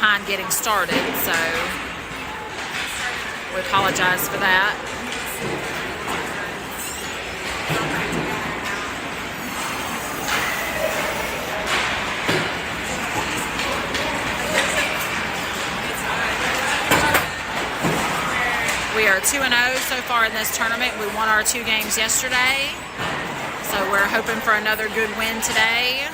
behind getting started, so we apologize for that. We are 2-0 so far in this tournament. We won our 2 games yesterday, so we're hoping for another good win today.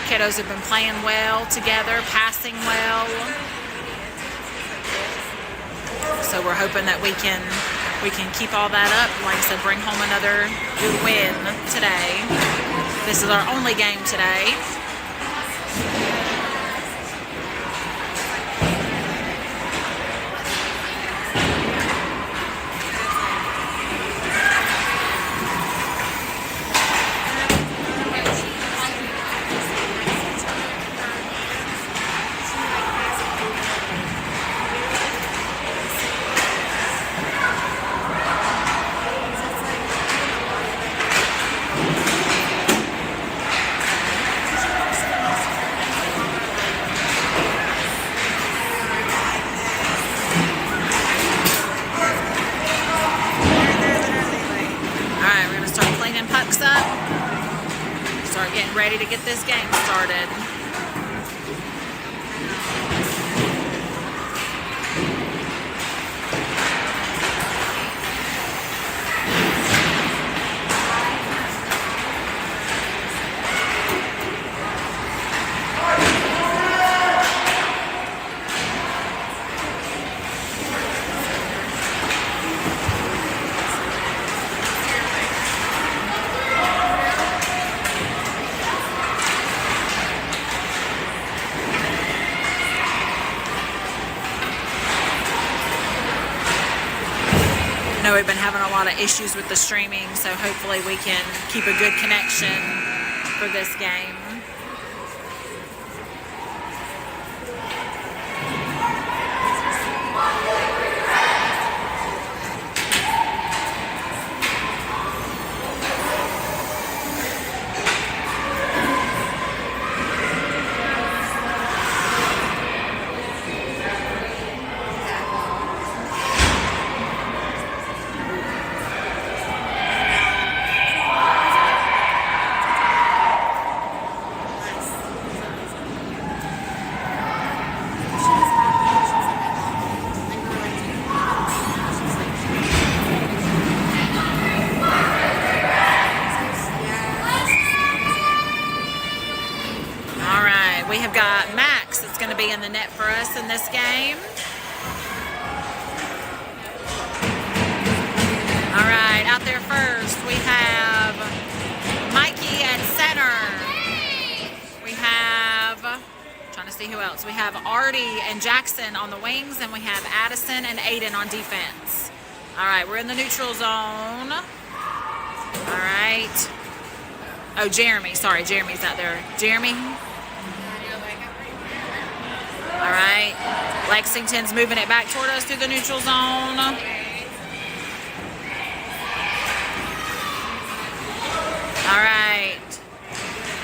Kiddos have been playing well together, passing well, so we're hoping that we can keep all that up. Like I said, bring home another good win today. This is our only game today. Getting ready to get this game started. I know we've been having a lot of issues with the streaming, so hopefully we can keep a good connection for this game. We have got Max that's going to be in the net for us in this game. All right, out there first we have Mikey at center. We have, trying to see who else. We have Artie and Jackson on the wings, and we have Addison and Aiden on defense. All right, we're in the neutral zone. All right. Oh, Jeremy. Sorry, Jeremy's out there. Jeremy. All right, Lexington's moving it back toward us through the neutral zone. All right,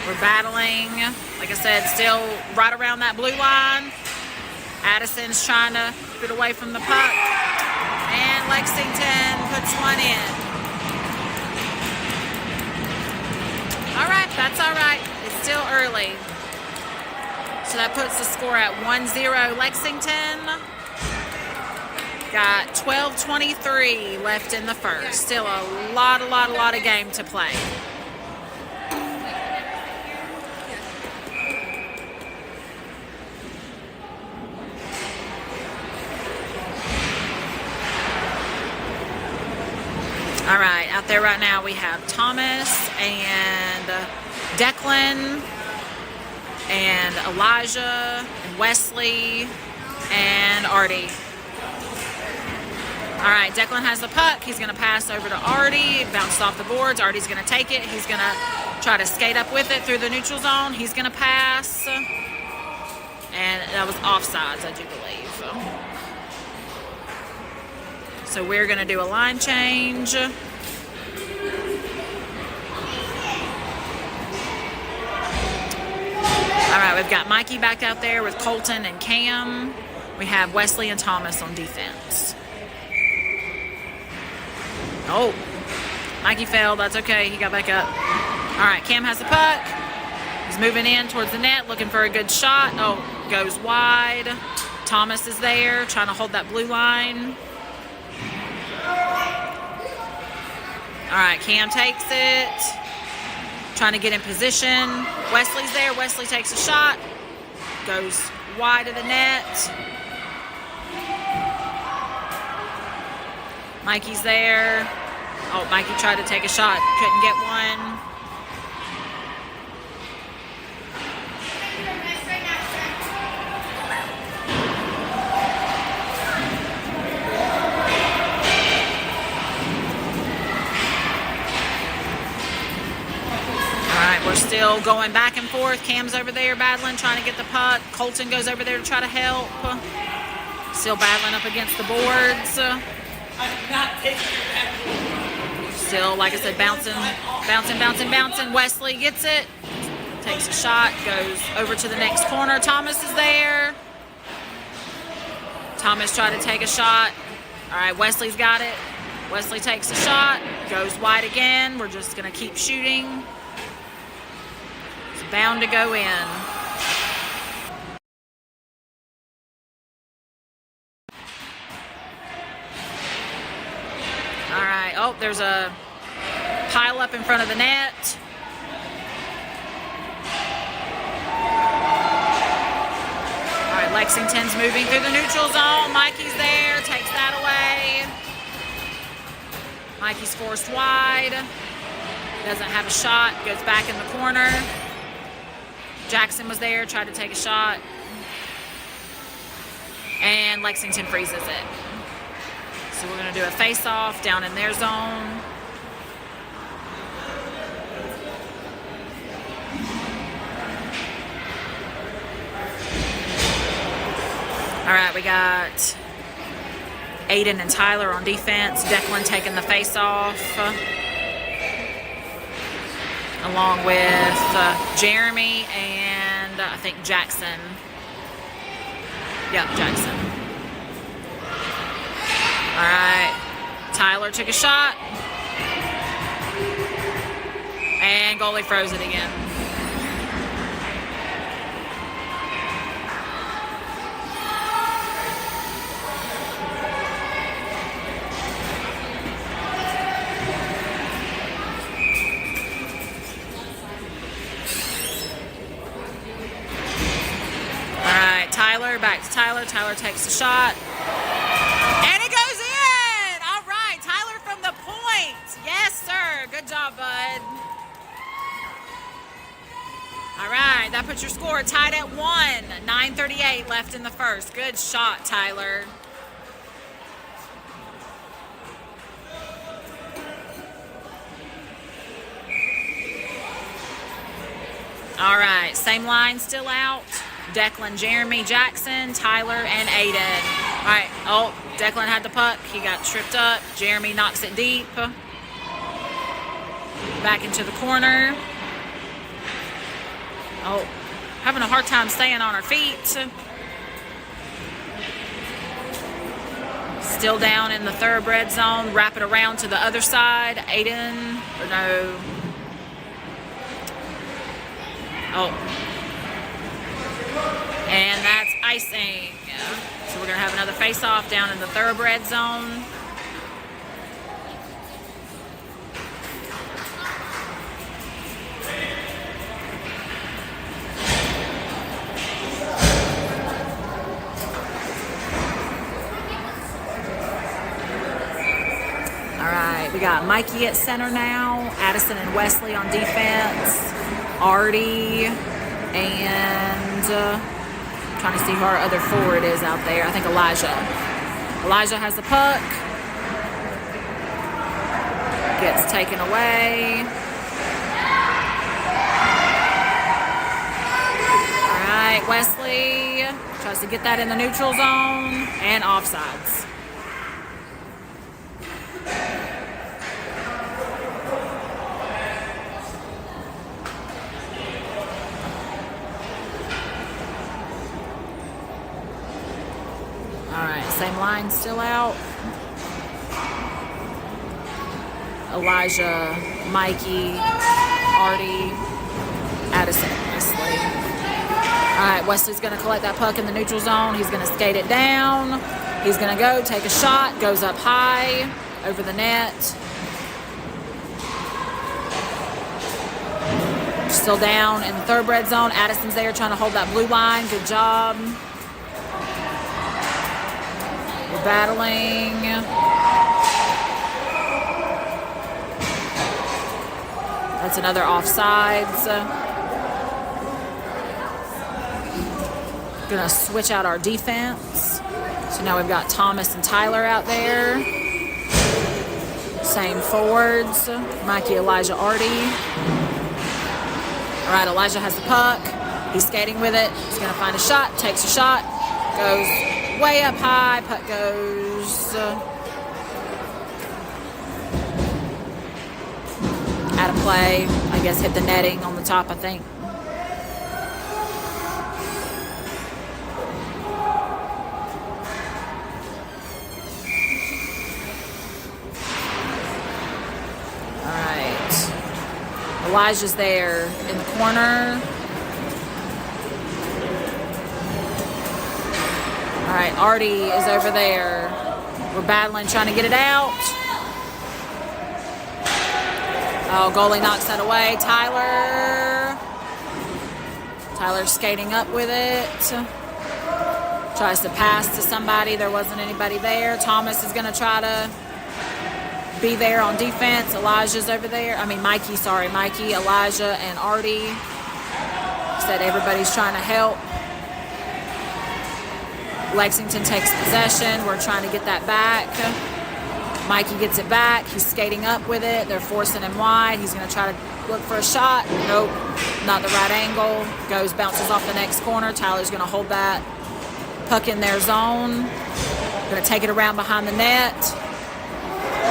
we're battling. Like I said, still right around that blue line. Addison's trying to get away from the puck. And Lexington puts one in. All right, that's all right. It's still early. So that puts the score at 1-0 Lexington. Got 12:23 left in the first. Still a lot of game to play. All right, out there right now we have Thomas and Declan and Elijah and Wesley and Artie. All right, Declan has the puck. He's going to pass over to Artie. It bounced off the boards. Artie's going to take it. He's going to try to skate up with it through the neutral zone. He's going to pass. And that was offsides, I do believe. So we're going to do a line change. All All right, we've got Mikey back out there with Colton and Cam. We have Wesley and Thomas on defense. Oh, Mikey failed. That's okay. He got back up. All right, Cam has the puck. He's moving in towards the net, looking for a good shot. Oh, goes wide. Thomas is there, trying to hold that blue line. All right, Cam takes it. Trying to get in position. Wesley's there. Wesley takes a shot. Goes wide of the net. Mikey's there. Oh, Mikey tried to take a shot. Couldn't get one. We're still going back and forth. Cam's over there battling, trying to get the puck. Colton goes over there to try to help. Still battling up against the boards. Still, like I said, bouncing. Wesley gets it. Takes a shot. Goes over to the next corner. Thomas is there. Thomas tried to take a shot. All right, Wesley's got it. Wesley takes a shot. Goes wide again. We're just going to keep shooting. Bound to go in. All right. Oh, there's a pile up in front of the net. All right, Lexington's moving through the neutral zone. Mikey's there, takes that away. Mikey's forced wide. Doesn't have a shot, goes back in the corner. Jackson was there, tried to take a shot. And Lexington freezes it. So we're going to do a face-off down in their zone. All right, we got Aiden and Tyler on defense. Declan taking the face-off. Along with Jeremy and I think Jackson. Yep, Jackson. All right. Tyler took a shot. And goalie froze it again. Tyler, back to Tyler. Tyler takes a shot. And it goes in! All right, Tyler from the point. Yes, sir. Good job, bud. All right, that puts your score tied at 1. 9:38 left in the first. Good shot, Tyler. All right, same line still out. Declan, Jeremy, Jackson, Tyler, and Aiden. All right. Oh, Declan had the puck. He got tripped up. Jeremy knocks it deep. Back into the corner. Oh, having a hard time staying on our feet. Still down in the Thoroughbred zone. Wrap it around to the other side. Aiden, or no. Oh. And that's icing. So we're going to have another face-off down in the Thoroughbred zone. All right, we got Mikey at center now. Addison and Wesley on defense. Artie and... trying to see who our other forward is out there. I think Elijah. Elijah has the puck. Gets taken away. All right, Wesley tries to get that in the neutral zone and offsides. same line still out. Elijah, Mikey, Artie, Addison, Wesley. All right, Wesley's going to collect that puck in the neutral zone. He's going to skate it down. He's going to go take a shot. Goes up high over the net. Still down in the thoroughbred zone. Addison's there trying to hold that blue line. Good job. We're battling. That's another offsides. Gonna switch out our defense. So now we've got Thomas and Tyler out there. Same forwards. Mikey, Elijah, Artie. All right, Elijah has the puck. He's skating with it. He's gonna find a shot, takes a shot, goes way up high, puck goes out of play. I guess hit the netting on the top, I think. All right. Elijah's there in the corner. All right, Artie is over there. We're battling, trying to get it out. Oh, goalie knocks that away. Tyler's skating up with it. Tries to pass to somebody. There wasn't anybody there. Thomas is going to try to be there on defense. Elijah's over there. Mikey, Elijah, and Artie. Said everybody's trying to help. Lexington takes possession. We're trying to get that back. Mikey gets it back. He's skating up with it. They're forcing him wide. He's going to try to look for a shot. Nope, not the right angle. Bounces off the next corner. Tyler's going to hold that puck in their zone. Going to take it around behind the net.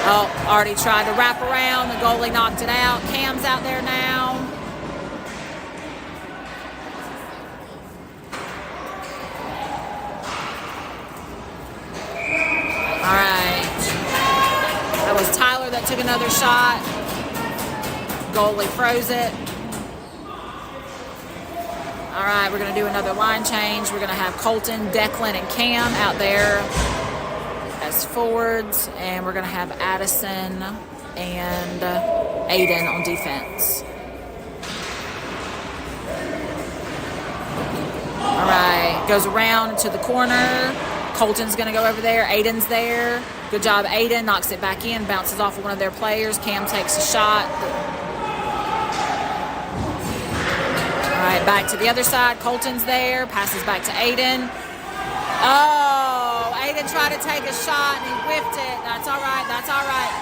Oh, Artie tried to wrap around. The goalie knocked it out. Cam's out there now. All right. That was Tyler that took another shot. Goalie froze it. All right, we're going to do another line change. We're going to have Colton, Declan, and Cam out there as forwards, and we're going to have Addison and Aiden on defense. All right, goes around to the corner. Colton's going to go over there. Aiden's there. Good job, Aiden. Knocks it back in. Bounces off of one of their players. Cam takes a shot. All right, back to the other side. Colton's there. Passes back to Aiden. Oh, Aiden tried to take a shot and he whiffed it. That's all right. That's all right.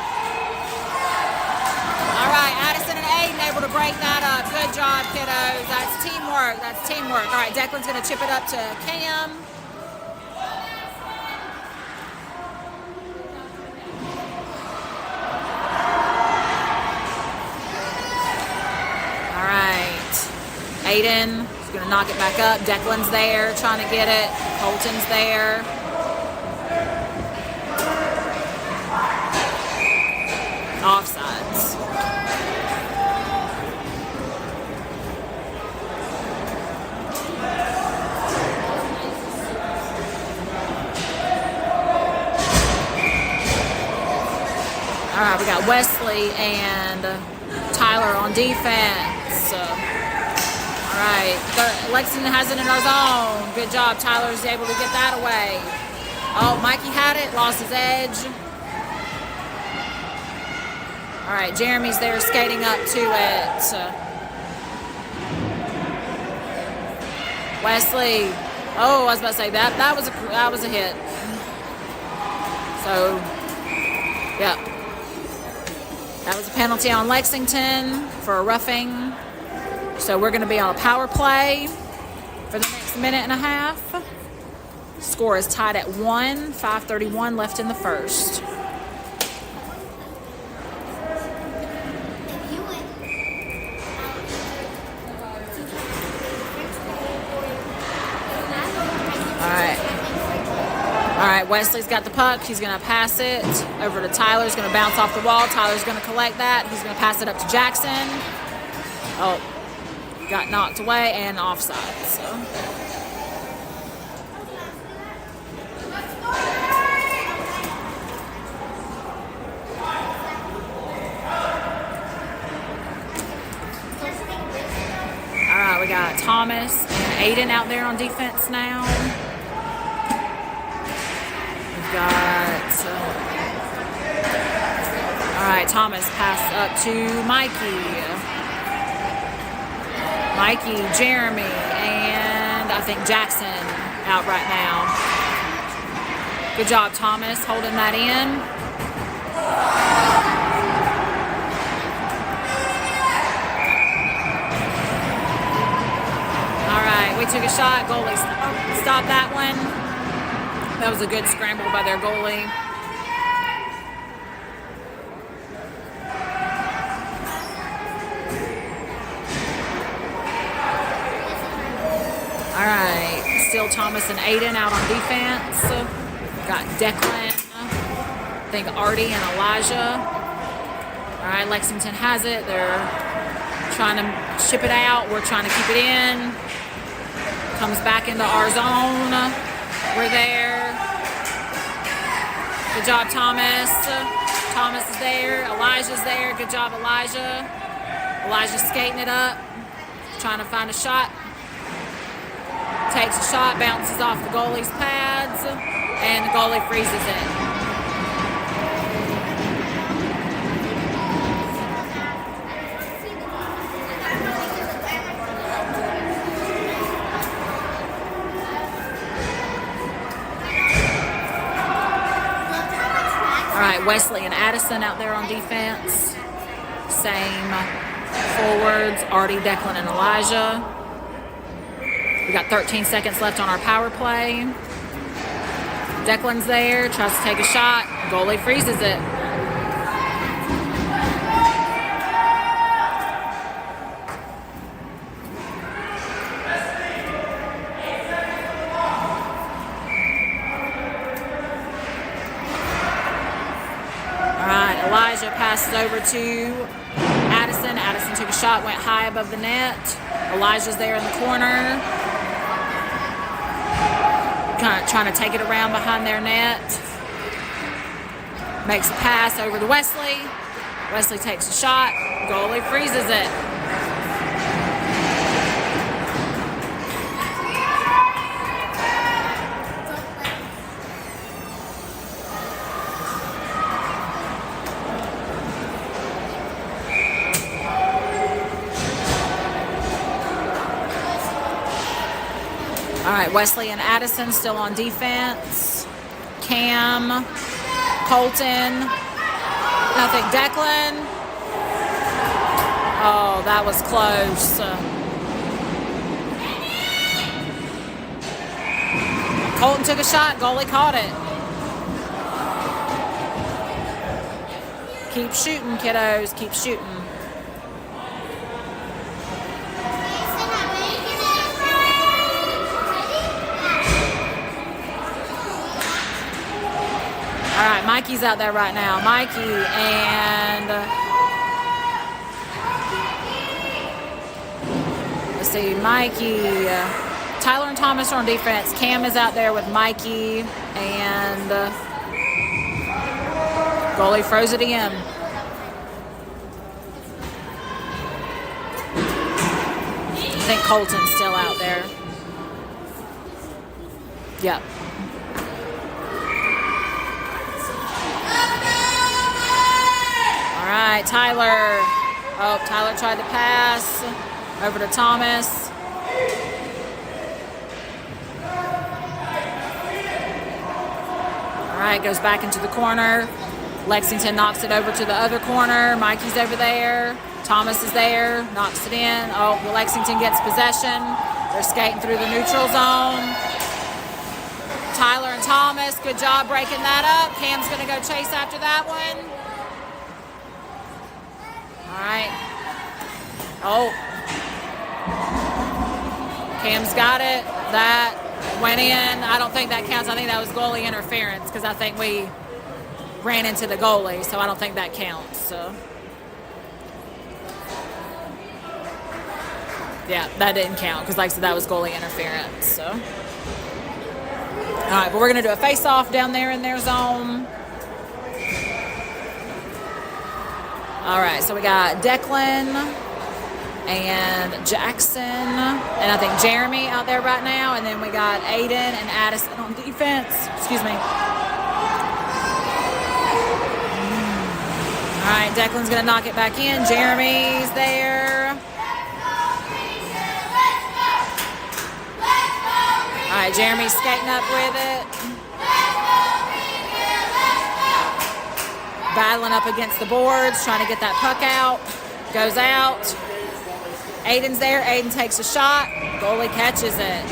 All right, Addison and Aiden able to break that up. Good job, kiddos. That's teamwork. That's teamwork. All right, Declan's going to chip it up to Cam. Aiden is going to knock it back up. Declan's there trying to get it. Colton's there. Offsides. All right, we got Wesley and Tyler on defense. All right, Lexington has it in our zone. Good job, Tyler's able to get that away. Oh, Mikey had it, lost his edge. All right, Jeremy's there skating up to it. Wesley. Oh, I was about to say that was a hit. So, yeah. That was a penalty on Lexington for a roughing. So we're going to be on a power play for the next minute and a half. Score is tied at 1, 5:31 left in the first. All All right, Wesley's got the puck. He's going to pass it over to Tyler. He's going to bounce off the wall. Tyler's going to collect that. He's going to pass it up to Jackson. Oh, got knocked away and offside. So. All right, we got Thomas and Aiden out there on defense now. All right, Thomas pass up to Mikey. Jeremy, and I think Jackson out right now. Good job, Thomas, holding that in. All right, we took a shot. Goalie stopped that one. That was a good scramble by their goalie. All right, still Thomas and Aiden out on defense. Got Declan, I think Artie and Elijah. All right, Lexington has it. They're trying to ship it out. We're trying to keep it in. Comes back into our zone. We're there. Good job, Thomas. Thomas is there. Elijah's there. Good job, Elijah. Elijah's skating it up, trying to find a shot. Takes a shot, bounces off the goalie's pads, and the goalie freezes it. All right, Wesley and Addison out there on defense. Same forwards, Artie, Declan, and Elijah. We got 13 seconds left on our power play. Declan's there, tries to take a shot. Goalie freezes it. All right, Elijah passes over to Addison. Addison took a shot, went high above the net. Elijah's there in the corner. Kind of trying to take it around behind their net. Makes a pass over to Wesley. Wesley takes a shot. Goalie freezes it. All right, Wesley and Addison still on defense. Cam, Colton, I think Declan. Oh, that was close. Colton took a shot, goalie caught it. Keep shooting, kiddos, keep shooting. All right, Mikey's out there right now. Mikey and let's see, Mikey. Tyler and Thomas are on defense. Cam is out there with Mikey and goalie froze it in. I think Colton's still out there. Yep. All right, Tyler. Oh, Tyler tried to pass over to Thomas. All right, goes back into the corner. Lexington knocks it over to the other corner. Mikey's over there. Thomas is there, knocks it in. Oh, Lexington gets possession. They're skating through the neutral zone. Tyler and Thomas, good job breaking that up. Cam's gonna go chase after that one. All right. Oh. Cam's got it. That went in. I don't think that counts. I think that was goalie interference because I think we ran into the goalie, so I don't think that counts. So. Yeah, that didn't count because, like I said, that was goalie interference. So, all right, but we're gonna do a face-off down there in their zone. All right, so we got Declan and Jackson, and I think Jeremy out there right now, and then we got Aiden and Addison on defense. Excuse me. All right, Declan's gonna knock it back in. Jeremy's there. All right, Jeremy's skating up with it. Battling up against the boards, trying to get that puck out. Goes out. Aiden's there. Aiden takes a shot. Goalie catches it.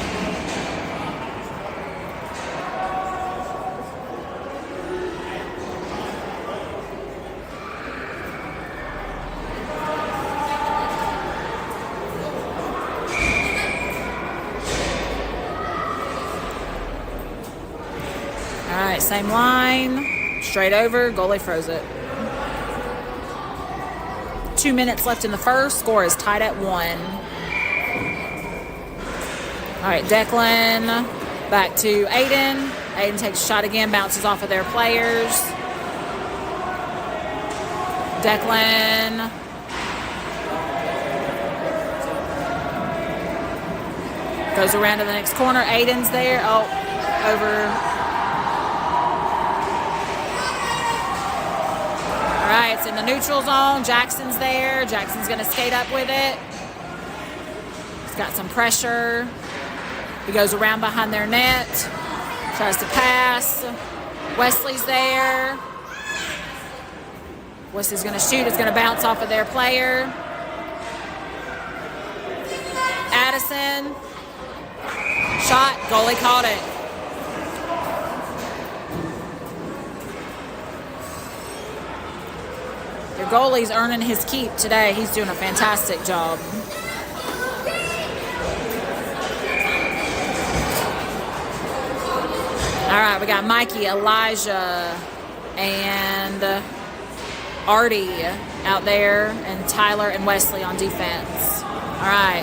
All right, same line. Straight over. Goalie froze it. 2 minutes left in the first. Score is tied at 1. All right, Declan back to Aiden. Aiden takes a shot again, bounces off of their players. Declan. Goes around to the next corner. Aiden's there. Oh, over. All right, it's in the neutral zone. Jackson's there. Jackson's going to skate up with it. He's got some pressure. He goes around behind their net. Tries to pass. Wesley's there. Wesley's going to shoot. It's going to bounce off of their player. Addison. Shot. Goalie caught it. Your goalie's earning his keep today. He's doing a fantastic job. All right, we got Mikey, Elijah, and Artie out there, and Tyler and Wesley on defense. All right,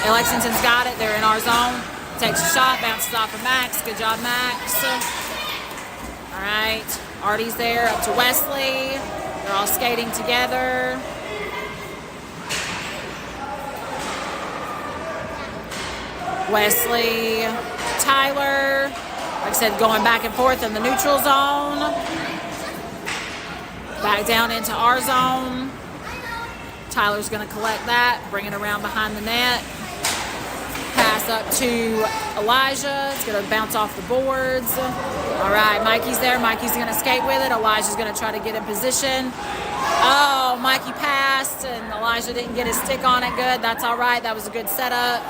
Lexington's got it. They're in our zone. Takes a shot, bounces off of Max. Good job, Max. All right, Artie's there, up to Wesley. They're all skating together. Wesley, Tyler. Like I said, going back and forth in the neutral zone. Back down into our zone. Tyler's going to collect that, bring it around behind the net. Pass up to Elijah. It's going to bounce off the boards. All right, Mikey's there. Mikey's going to skate with it. Elijah's going to try to get in position. Oh, Mikey passed, and Elijah didn't get his stick on it good. That's all right. That was a good setup.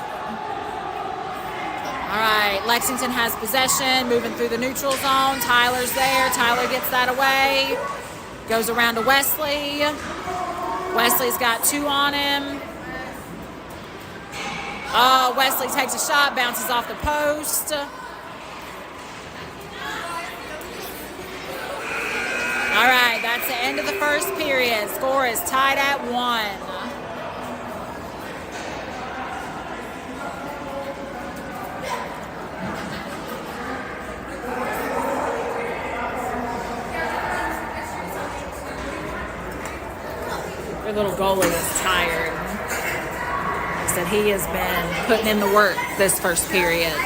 All right, Lexington has possession, moving through the neutral zone. Tyler's there. Tyler gets that away. Goes around to Wesley. Wesley's got 2 on him. Oh, Wesley takes a shot, bounces off the post. All right, that's the end of the first period. Score is tied at 1. Their little goalie is tired. Like I said, he has been putting in the work this first period.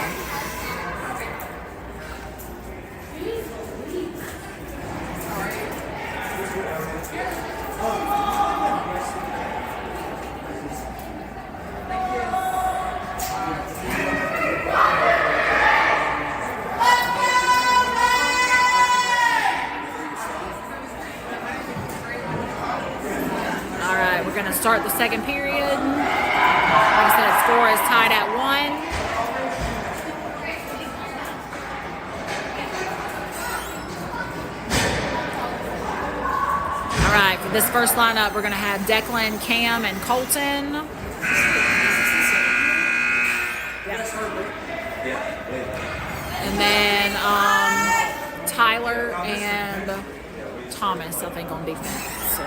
We're going to start the second period. Like I said, the score is tied at 1. All right, for this first lineup, we're going to have Declan, Cam, and Colton. Yeah. And then Tyler and Thomas, I think, on defense. So.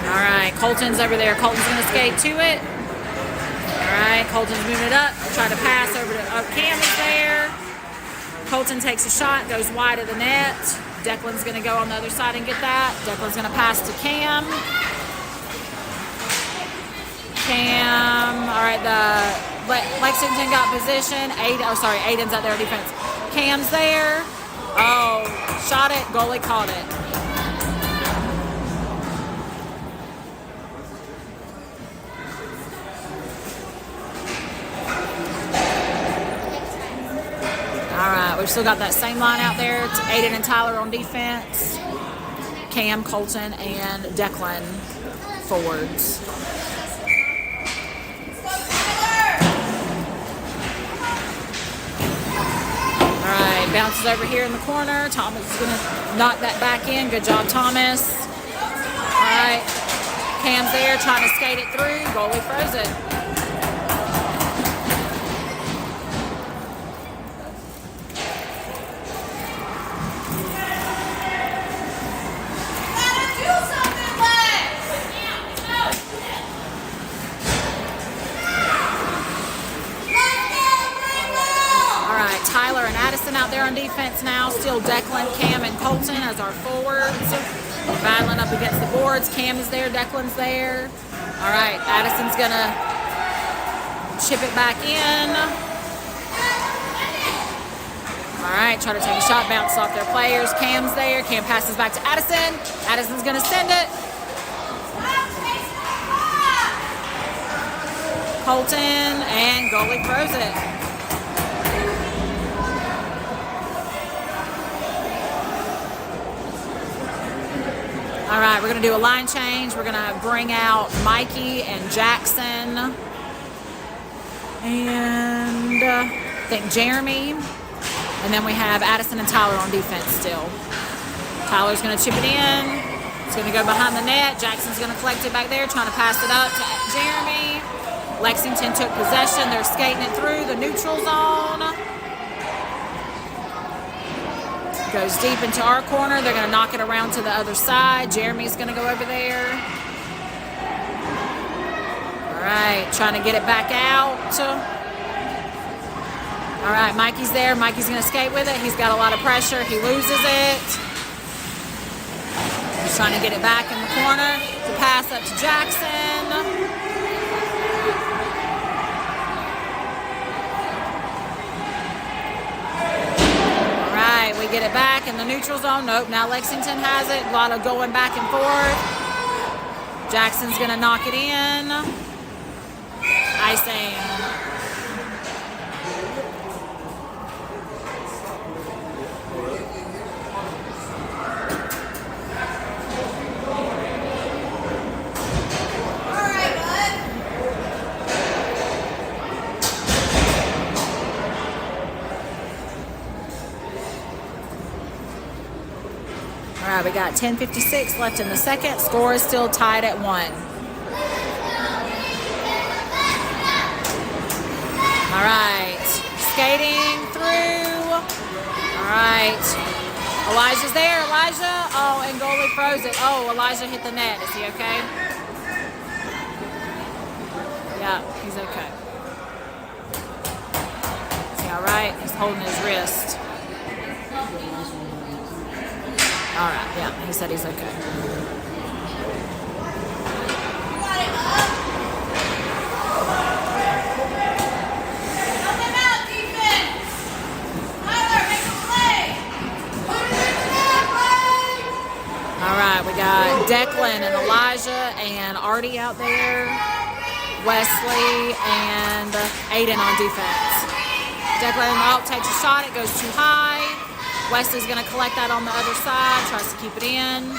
All right, Colton's over there. Colton's going to skate to it. All right, Colton's moving it up. Try to pass over to Cam is there. Colton takes a shot, goes wide of the net. Declan's going to go on the other side and get that. Declan's going to pass to Cam. All right, Lexington got position. Aiden's out there on defense. Cam's there. Oh, shot it. Goalie caught it. All right, we've still got that same line out there. It's Aiden and Tyler on defense. Cam, Colton, and Declan forwards. Bounces over here in the corner. Thomas is going to knock that back in. Good job, Thomas. All right. Cam's there trying to skate it through. Goalie froze it. Tyler and Addison out there on defense now. Still Declan, Cam, and Colton as our forwards. Battling up against the boards. Cam is there. Declan's there. All right. Addison's going to chip it back in. All right. Try to take a shot. Bounce off their players. Cam's there. Cam passes back to Addison. Addison's going to send it. Colton and goalie throws it. All right, we're going to do a line change. We're going to bring out Mikey and Jackson. And I think Jeremy. And then we have Addison and Tyler on defense still. Tyler's going to chip it in. It's going to go behind the net. Jackson's going to collect it back there, trying to pass it up to Jeremy. Lexington took possession. They're skating it through the neutral zone. Goes deep into our corner. They're going to knock it around to the other side. Jeremy's going to go over there. All right, trying to get it back out. All right, Mikey's there. Mikey's going to skate with it. He's got a lot of pressure. He loses it. He's trying to get it back in the corner to pass up to Jackson. We get it back in the neutral zone. Nope, now Lexington has it. A lot of going back and forth. Jackson's going to knock it in. Icing. All right, we got 10:56 left in the second. Score is still tied at 1. All right, skating through. All right, Elijah's there. Elijah, oh, and goalie froze it. Oh, Elijah hit the net. Is he okay? Yeah, he's okay. Is he all right? He's holding his wrist. All right, yeah, he said he's okay. All right, we got Declan and Elijah and Artie out there, Wesley and Aiden on defense. Declan takes a shot, it goes too high. Wesley's going to collect that on the other side, tries to keep it in.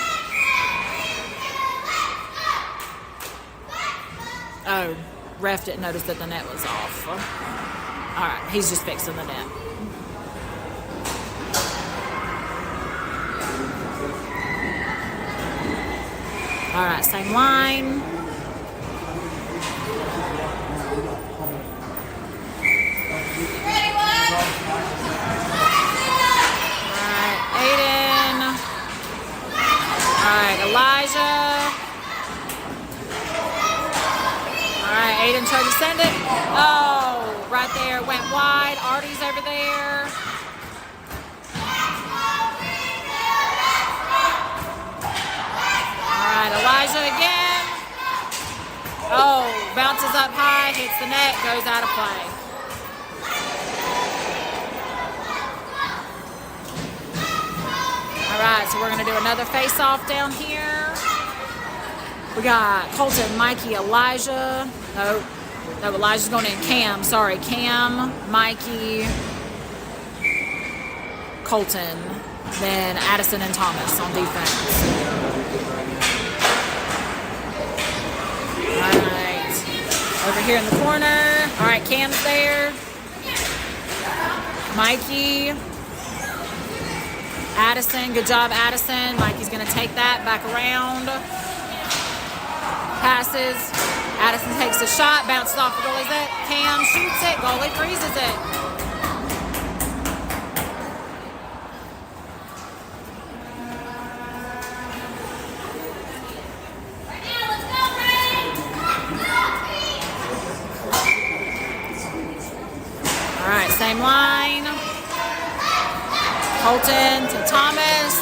Oh, ref didn't notice that the net was off. All right, he's just fixing the net. All right, same line. Aiden tried to send it. Oh, right there. Went wide. Artie's over there. All right, Elijah again. Oh, bounces up high, hits the net, goes out of play. All right, so we're going to do another face-off down here. We got Colton, Mikey, Elijah. No, Elijah's going in. Cam, sorry. Cam, Mikey, Colton, then Addison and Thomas on defense. All right. Over here in the corner. All right, Cam's there. Mikey. Addison, good job, Addison. Mikey's going to take that back around. Passes. Addison takes a shot, bounces off the goalie's net. Cam shoots it, goalie freezes it. All right, same line. Colton to Thomas.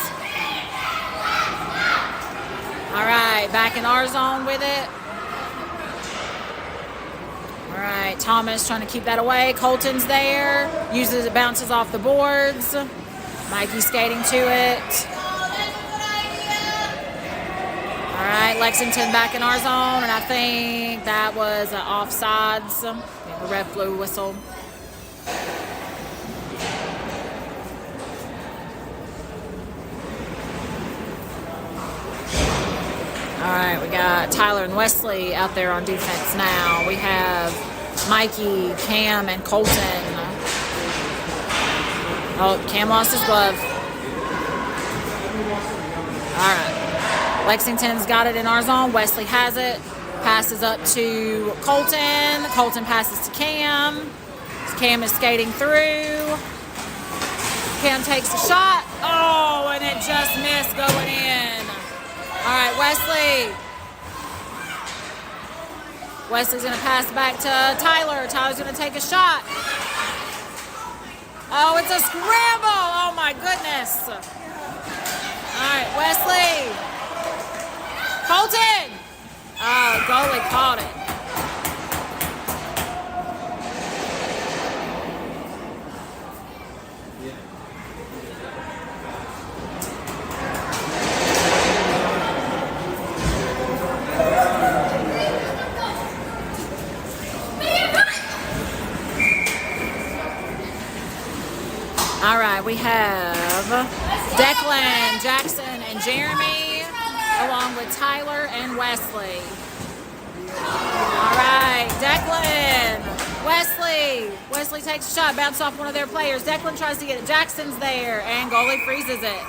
All right, back in our zone with it. All right, Thomas trying to keep that away. Colton's there. Uses it, bounces off the boards. Mikey skating to it. All right, Lexington back in our zone, and I think that was offsides. The ref blew whistle. All right, we got Tyler and Wesley out there on defense now. We have Mikey, Cam, and Colton. Oh, Cam lost his glove. All right. Lexington's got it in our zone. Wesley has it. Passes up to Colton. Colton passes to Cam. Cam is skating through. Cam takes a shot. Oh, and it just missed going in. All right, Wesley. Wesley's going to pass back to Tyler. Tyler's going to take a shot. Oh, it's a scramble. Oh, my goodness. All right, Wesley. Colton. Oh, goalie caught it. All right, we have Declan, Jackson, and Jeremy, along with Tyler and Wesley. All right, Declan, Wesley. Wesley takes a shot, bounces off one of their players. Declan tries to get it. Jackson's there, and goalie freezes it.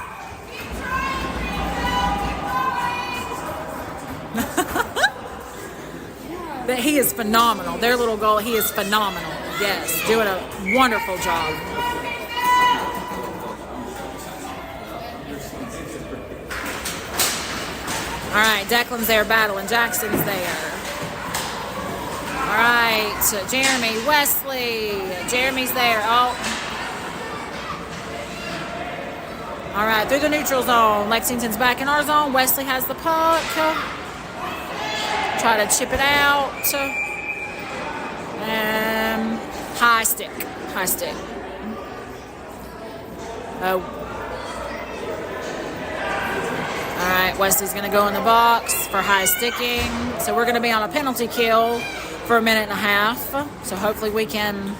But he is phenomenal. Their little goal, he is phenomenal. Yes, doing a wonderful job. All right, Declan's there battling. Jackson's there. All right, Jeremy, Wesley. Jeremy's there. Oh. All right, through the neutral zone. Lexington's back in our zone. Wesley has the puck. Try to chip it out. High stick. High stick. Oh. All right, Wesley's going to go in the box for high sticking. So we're going to be on a penalty kill for a minute and a half. So hopefully we can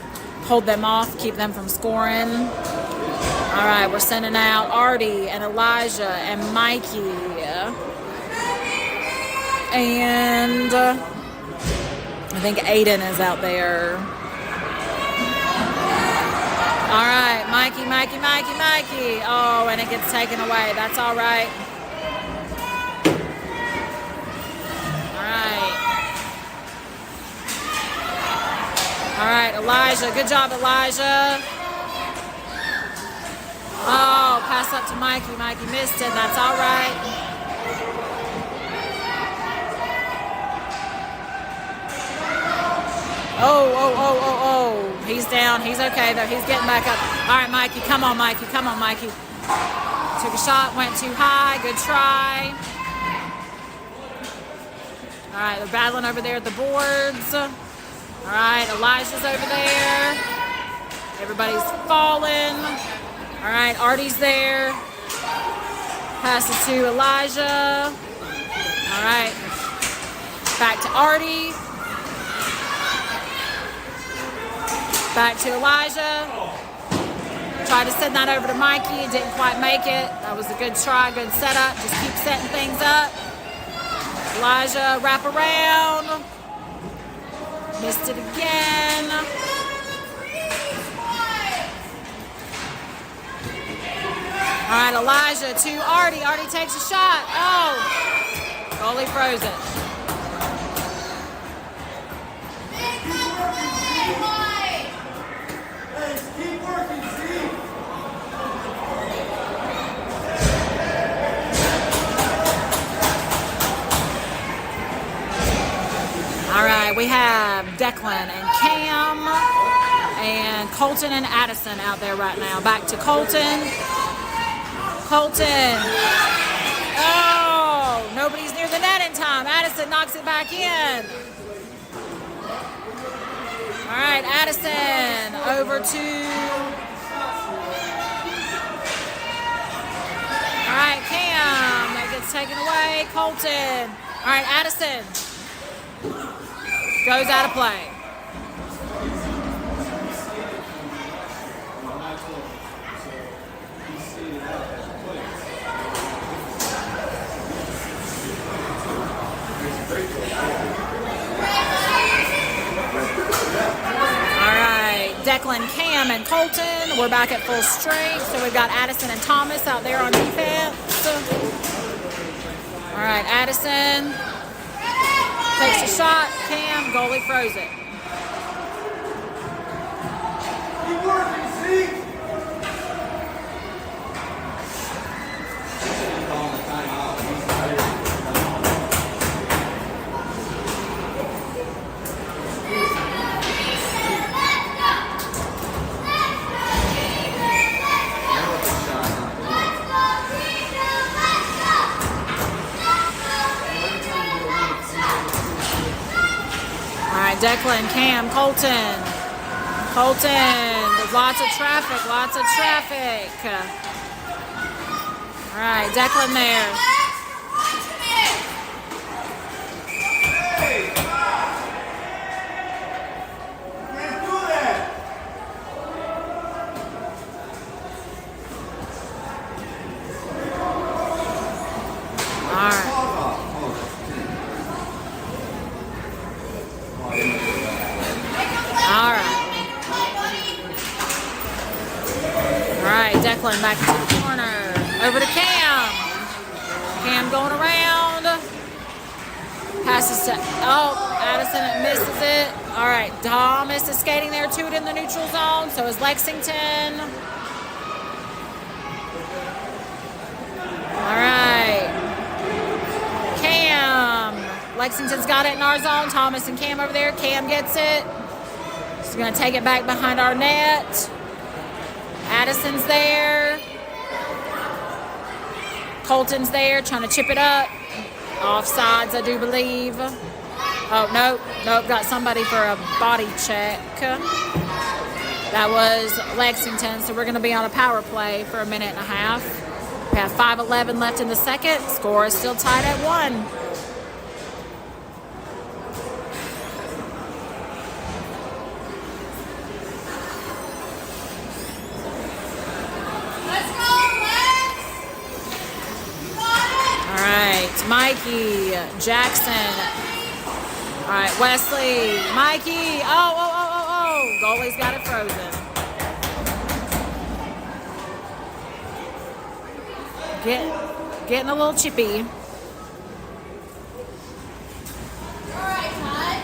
hold them off, keep them from scoring. All right, we're sending out Artie and Elijah and Mikey. And I think Aiden is out there. All right, Mikey. Oh, and it gets taken away. That's all right. All right, Elijah. Good job, Elijah. Oh, pass up to Mikey. Mikey missed it. That's all right. Oh. He's down. He's okay, though. He's getting back up. All right, Mikey. Come on, Mikey. Come on, Mikey. Took a shot. Went too high. Good try. All right, they're battling over there at the boards. All right, Elijah's over there. Everybody's falling. All right, Artie's there. Pass it to Elijah. All right. Back to Artie. Back to Elijah. Tried to send that over to Mikey. Didn't quite make it. That was a good try, good setup. Just keep setting things up. Elijah, wrap around. Missed it again. All right, Elijah to Artie. Artie takes a shot. Oh, goalie froze it. Keep working, Steve. All right, we have Declan and Cam and Colton and Addison out there right now. Back to Colton. Colton. Oh, nobody's near the net in time. Addison knocks it back in. All right, Addison over to... All right, Cam. That gets taken away. Colton. All right, Addison. Goes out of play. Declan, Cam, and Colton. We're back at full strength. So we've got Addison and Thomas out there on defense. All right, Addison takes a shot. Cam, goalie froze it. Keep working, Steve. Declan, Cam, Colton. There's lots of traffic. All right, Declan there. Declan back to the corner. Over to Cam. Cam going around. Passes to, Addison misses it. All right, Thomas is skating there to it in the neutral zone. So is Lexington. All right. Cam. Lexington's got it in our zone. Thomas and Cam over there. Cam gets it. He's going to take it back behind our net. Addison's there. Colton's there trying to chip it up. Offsides, I do believe. Oh, nope. Got somebody for a body check. That was Lexington, so we're going to be on a power play for a minute and a half. We have 5:11 left in the second. Score is still tied at 1. Mikey, Jackson. All right, Wesley, Mikey. Oh. Goalie's got it frozen. Getting a little chippy. All right, Todd.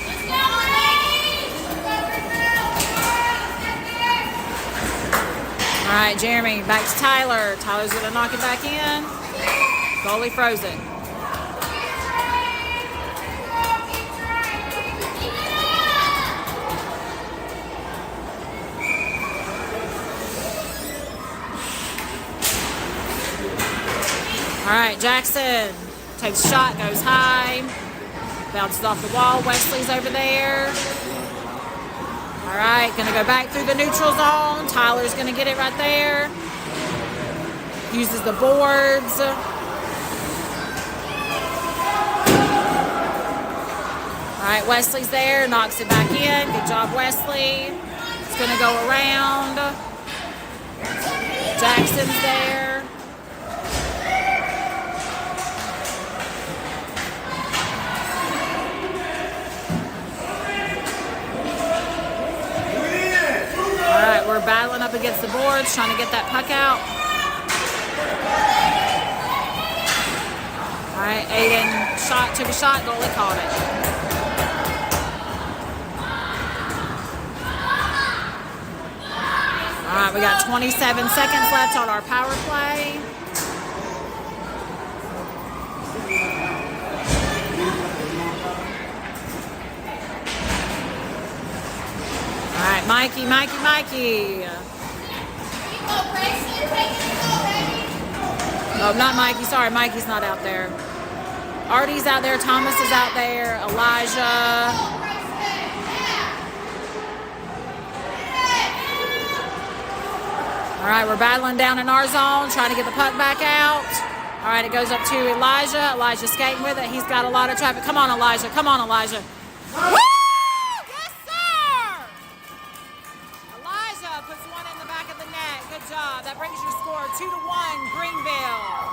Let's go, All right, Jeremy, back to Tyler. Tyler's going to knock it back in. Goalie froze it. right, Jackson takes a shot, goes high, bounces off the wall. Wesley's over there. All right, gonna go back through the neutral zone. Tyler's gonna get it right there. Uses the boards. All right, Wesley's there, knocks it back in. Good job, Wesley. It's gonna go around. Jackson's there. All right, we're battling up against the boards, trying to get that puck out. All right, Aiden took a shot, goalie caught it. All right, we got 27 seconds left on our power play. All right, Mikey. Oh, not Mikey. Sorry, Mikey's not out there. Artie's out there. Thomas is out there. Elijah. All right, we're battling down in our zone, trying to get the puck back out. All right, it goes up to Elijah. Elijah's skating with it. He's got a lot of traffic. Come on, Elijah. Woo! Yes, sir! Elijah puts one in the back of the net. Good job. That brings your score 2-1, Greenville.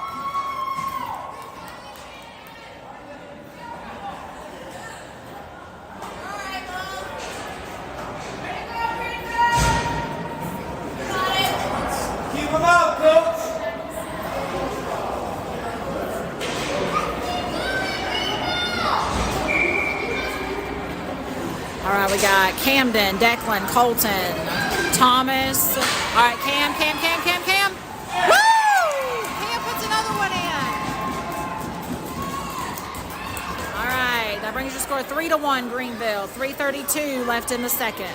Come out, coach! All right, we got Camden, Declan, Colton, Thomas. All right, Cam. Woo! Cam puts another one in. All right, that brings your score 3-1, Greenville. 3:32 left in the second.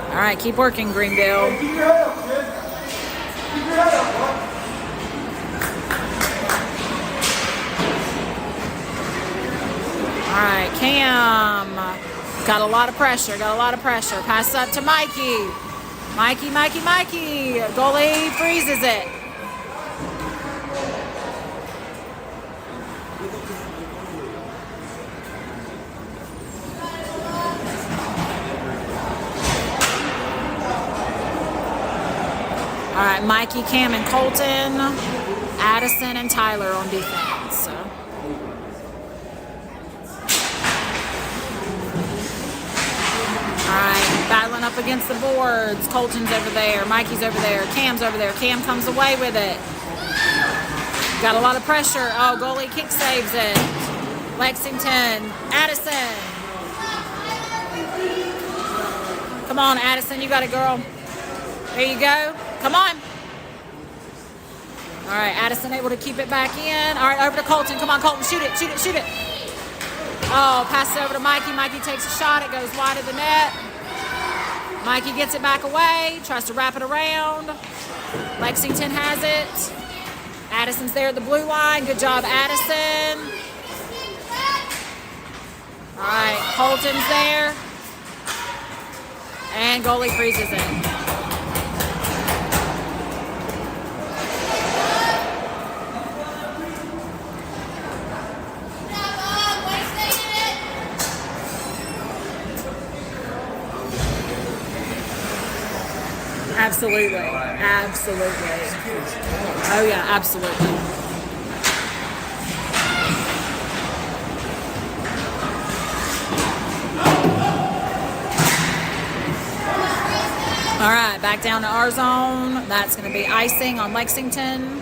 All right, keep working, Greenville. Keep your head up, kid. Keep your head up, bud. All right, Cam. Got a lot of pressure. Pass up to Mikey. Mikey. Goalie freezes it. All right, Mikey, Cam, and Colton, Addison, and Tyler on defense. All right, battling up against the boards. Colton's over there, Mikey's over there, Cam's over there. Cam comes away with it. Got a lot of pressure. Oh, goalie kick saves it. Lexington, Addison. Come on, Addison, you got it, girl. There you go. Come on. All right, Addison able to keep it back in. All right, over to Colton. Come on, Colton, shoot it. Oh, pass it over to Mikey. Mikey takes a shot. It goes wide of the net. Mikey gets it back away, tries to wrap it around. Lexington has it. Addison's there at the blue line. Good job, Addison. All right, Colton's there. And goalie freezes it. Absolutely. Oh yeah, absolutely. All right, back down to our zone. That's going to be icing on Lexington.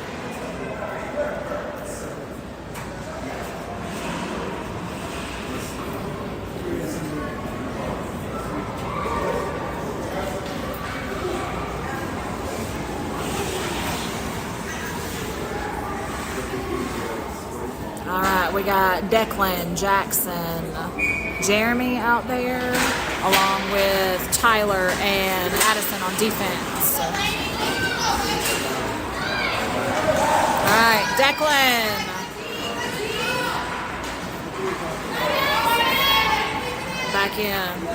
All right, we got Declan, Jackson, Jeremy out there. along with Tyler and Addison on defense. All right, Declan. Back in.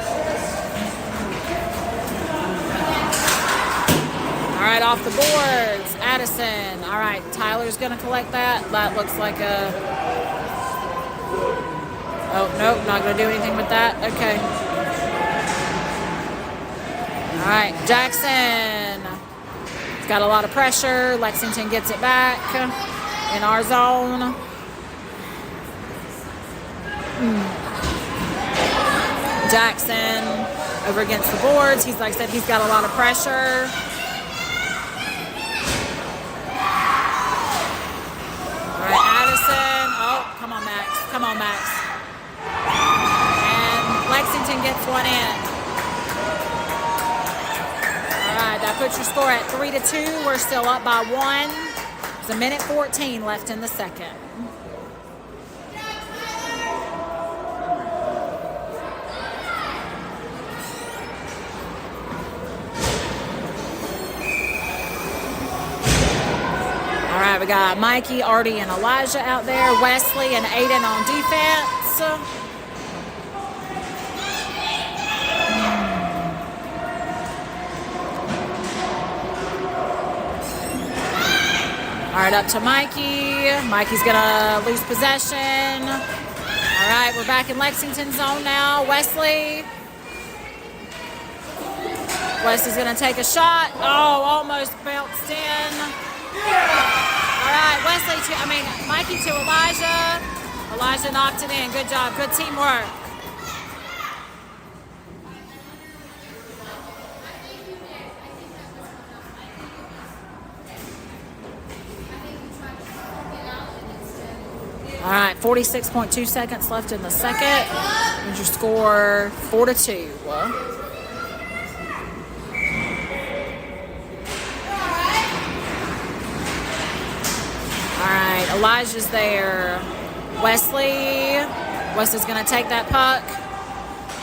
All right, off the boards, Addison. All right, Tyler's going to collect that. That looks like a... Oh, nope, not going to do anything with that. Okay. All right, Jackson. He's got a lot of pressure. Lexington gets it back in our zone. Jackson over against the boards. He's, like I said, he's got a lot of pressure. All right, Addison. Oh, come on, Max. Come on, Max. And Lexington gets one in. All right, that puts your score at 3-2. We're still up by 1. There's 1:14 left in the second. All right, we got Mikey, Artie, and Elijah out there. Wesley and Aiden on defense. All right, up to Mikey. Mikey's going to lose possession. All right, we're back in Lexington zone now. Wesley. Wesley's going to take a shot. Oh, almost bounced in. All right, Mikey to Elijah. Elijah knocked it in. Good job. Good teamwork. All right, 46.2 seconds left in the second. And your score 4-2. All right, Elijah's there. Wesley's going to take that puck.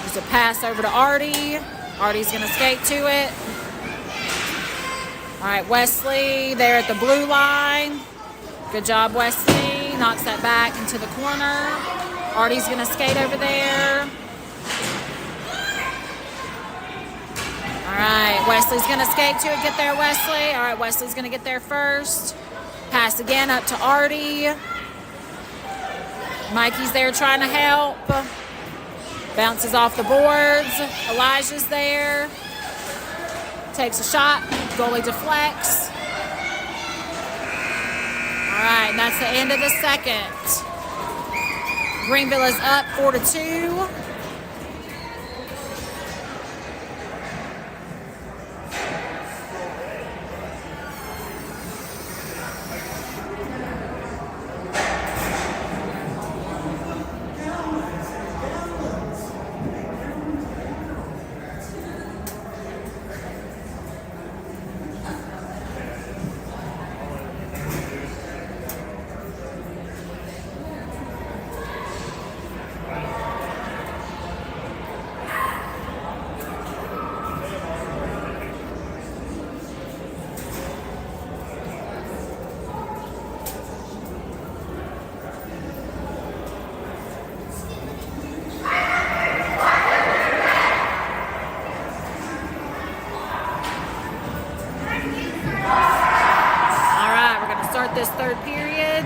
There's a pass over to Artie. Artie's going to skate to it. All right, Wesley there at the blue line. Good job, Wesley. Knocks that back into the corner. Artie's going to skate over there. All right, Wesley's going to skate to it. Get there, Wesley. All right, Wesley's going to get there first. Pass again up to Artie. Mikey's there trying to help. Bounces off the boards. Elijah's there. Takes a shot. Goalie deflects. All right, and that's the end of the second. Greenville is up 4-2. This third period.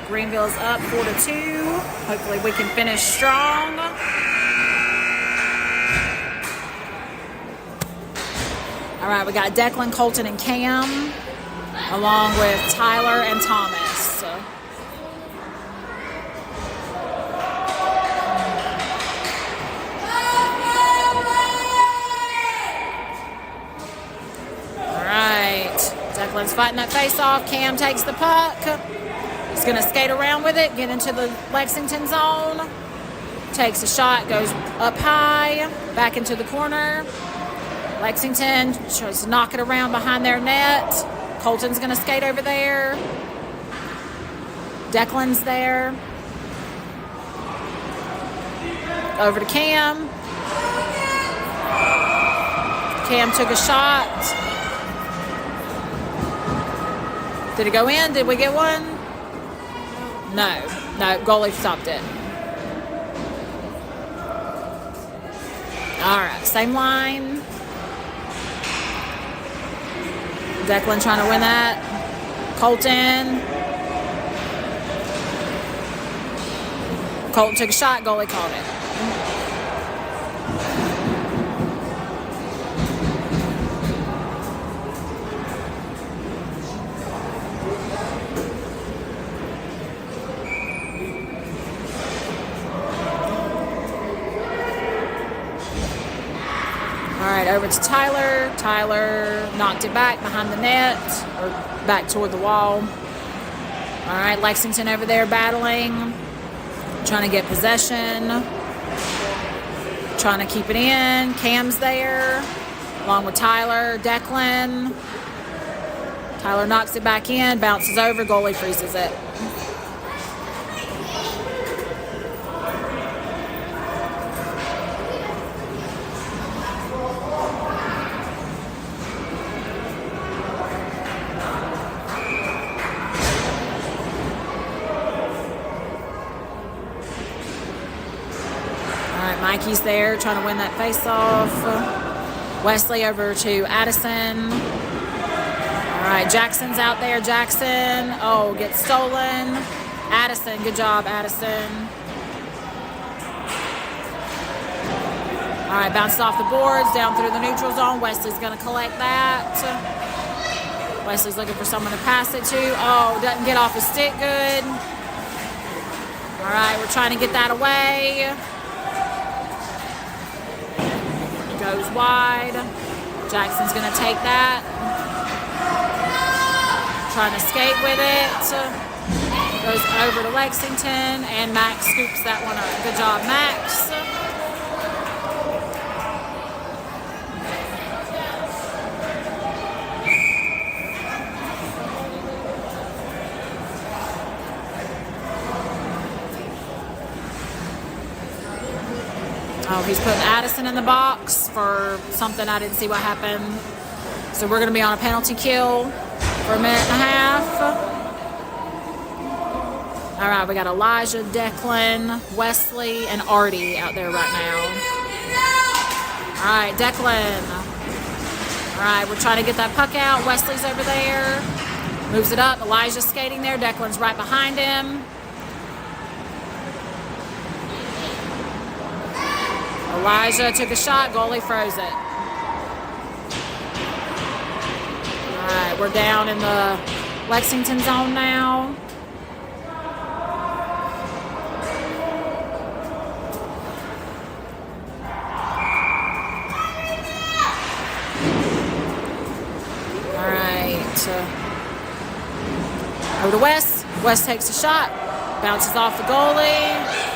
Greenville's up 4-2. Hopefully we can finish strong. All right, we got Declan, Colton, and Cam, along with Tyler and Thomas. Declan's fighting that face-off. Cam takes the puck. He's going to skate around with it, get into the Lexington zone. Takes a shot, goes up high, back into the corner. Lexington tries to knock it around behind their net. Colton's going to skate over there. Declan's there. Over to Cam. Cam took a shot. Did it go in? Did we get one? No. No, goalie stopped it. All right, same line. Declan trying to win that. Colton. Colton took a shot, goalie called it. All right, over to Tyler. Tyler knocked it back behind the net, or back toward the wall. All right, Lexington over there battling, trying to get possession, trying to keep it in. Cam's there, along with Tyler. Declan. Tyler knocks it back in, bounces over, goalie freezes it. Mikey's there trying to win that face-off. Wesley over to Addison. All right, Jackson's out there. Jackson, gets stolen. Addison, good job, Addison. All right, bounces off the boards, down through the neutral zone. Wesley's going to collect that. Wesley's looking for someone to pass it to. Doesn't get off his stick good. All right, we're trying to get that away. Goes wide. Jackson's going to take that. Trying to skate with it. Goes over to Lexington, and Max scoops that one up. Good job, Max. He's putting Addison in the box for something. I didn't see what happened. So we're going to be on a penalty kill for a minute and a half. All right, we got Elijah, Declan, Wesley, and Artie out there right now. All right, Declan. All right, we're trying to get that puck out. Wesley's over there. Moves it up. Elijah's skating there. Declan's right behind him. Elijah took a shot, goalie froze it. All right, we're down in the Lexington zone now. All right. Over to West. West takes a shot, bounces off the goalie.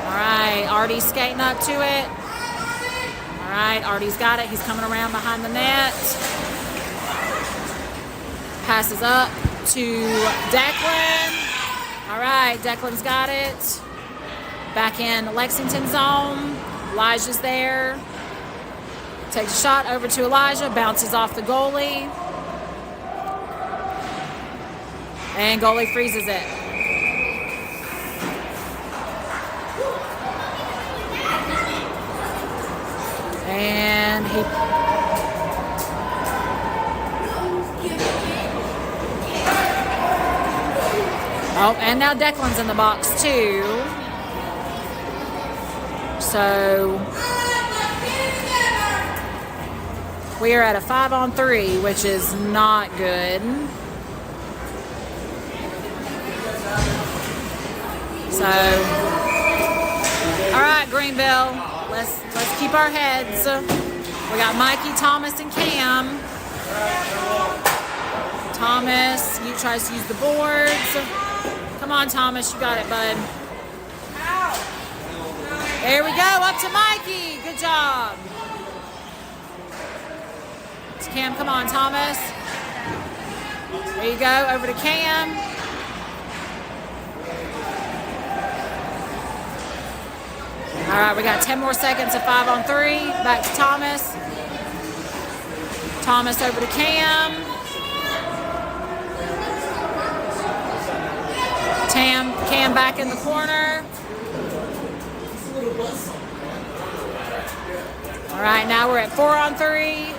All right, Artie's skating up to it. All right, Artie's got it. He's coming around behind the net. Passes up to Declan. All right, Declan's got it. Back in Lexington zone. Elijah's there. Takes a shot over to Elijah. Bounces off the goalie. And goalie freezes it. And he... and now Declan's in the box too. So we are at a 5-on-3, which is not good. So, all right, Greenville, let's keep our heads. We got Mikey, Thomas, and Cam. Thomas, you tries to use the boards. Come on, Thomas, you got it, bud. There we go, up to Mikey. Good job. It's Cam, come on, Thomas. There you go, over to Cam. All right, we got 10 more seconds of 5 on 3. Back to Thomas. Thomas over to Cam. Cam back in the corner. All right, now we're at 4 on 3.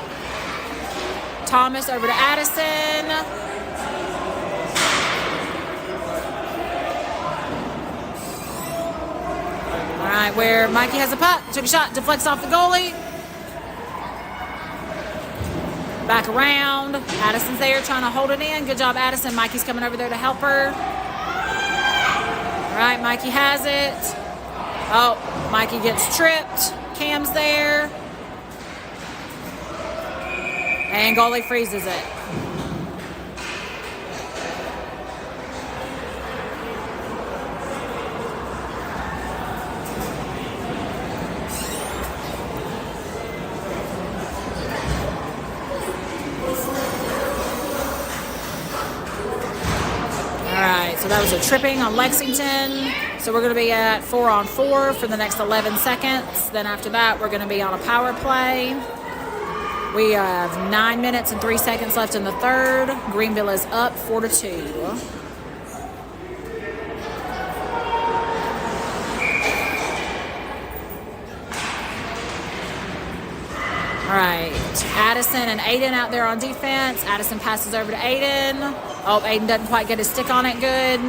Thomas over to Addison. All right, where Mikey has a puck. Took a shot, deflects off the goalie. Back around. Addison's there trying to hold it in. Good job, Addison. Mikey's coming over there to help her. All right, Mikey has it. Oh, Mikey gets tripped. Cam's there. And goalie freezes it. So that was a tripping on Lexington. So we're going to be at 4 on 4 for the next 11 seconds. Then after that, we're going to be on a power play. We have 9 minutes and 3 seconds left in the third. Greenville is up 4-2. All right, Addison and Aiden out there on defense. Addison passes over to Aiden. Oh, Aiden doesn't quite get his stick on it good.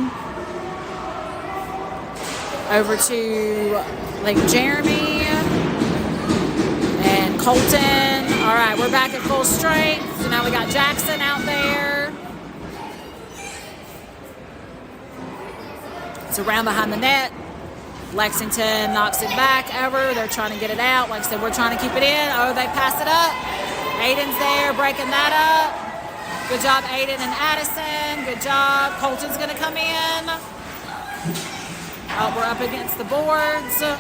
Over to, I think, Jeremy and Colton. All right, we're back at full strength. So now we got Jackson out there. It's around behind the net. Lexington knocks it back over. They're trying to get it out. Like I said, we're trying to keep it in. Oh, they pass it up. Aiden's there breaking that up. Good job, Aiden and Addison. Good job. Colton's going to come in. Oh, we're up against the boards. All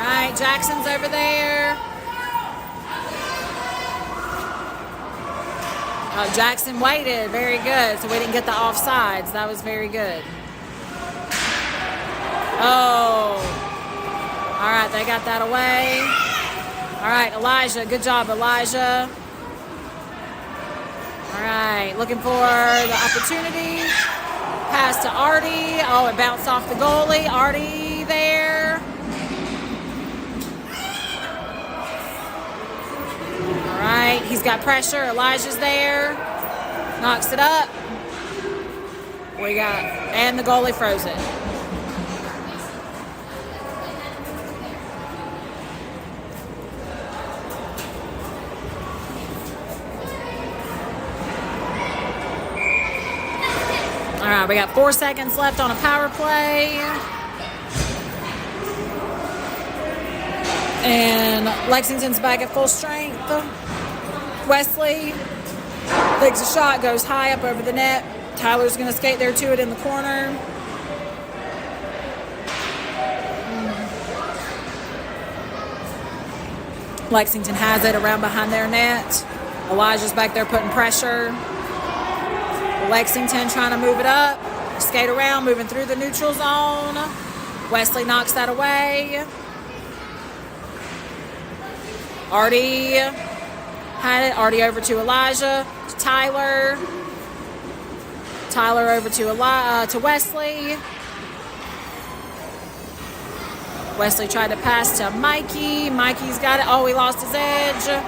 right, Jackson's over there. Oh, Jackson waited. Very good. So we didn't get the offsides. That was very good. Oh. All right, they got that away. All right, Elijah. Good job, Elijah. All right, looking for the opportunity. Pass to Artie. Oh, it bounced off the goalie. Artie there. All right, he's got pressure. Elijah's there. Knocks it up. We got, and the goalie froze it. All right, we got 4 seconds left on a power play. And Lexington's back at full strength. Wesley takes a shot, goes high up over the net. Tyler's going to skate there to it in the corner. Lexington has it around behind their net. Elijah's back there putting pressure. Lexington trying to move it up. Skate around, moving through the neutral zone. Wesley knocks that away. Artie had it. Artie over to Elijah. To Tyler. Tyler over to Wesley. Wesley tried to pass to Mikey. Mikey's got it. Oh, he lost his edge.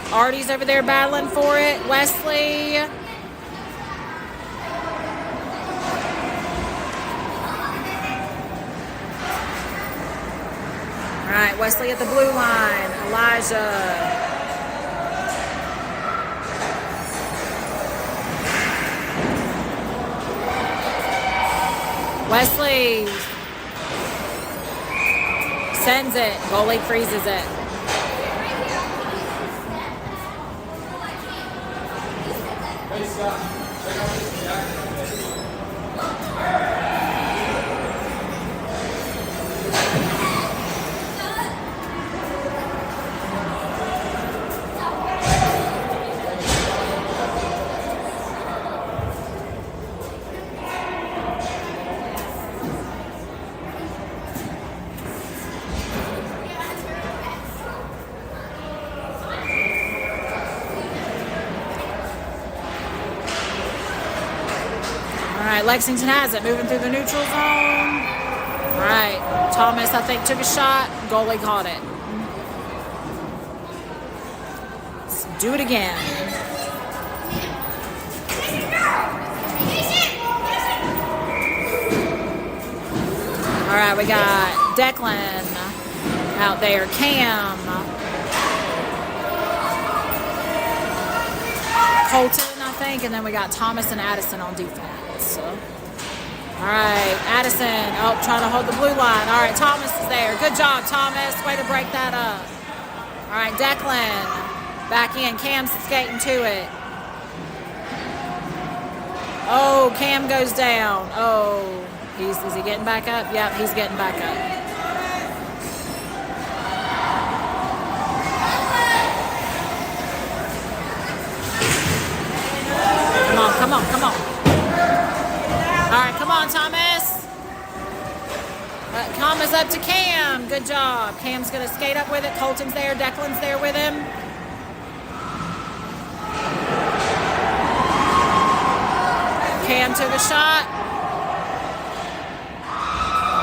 Artie's over there battling for it. Wesley. All right, Wesley at the blue line. Elijah. Wesley sends it. Goalie freezes it. Lexington has it. Moving through the neutral zone. All right. Thomas, I think, took a shot. Goalie caught it. Let's do it again. All right, we got Declan out there. Cam. Colton, I think, and then we got Thomas and Addison on defense. All right, Addison, trying to hold the blue line. All right, Thomas is there. Good job, Thomas. Way to break that up. All right, Declan, back in. Cam's skating to it. Oh, Cam goes down. Oh, is he getting back up? Yep, he's getting back up. Come on. All right, come on, Thomas. Thomas up to Cam. Good job. Cam's going to skate up with it. Colton's there. Declan's there with him. Cam took a shot.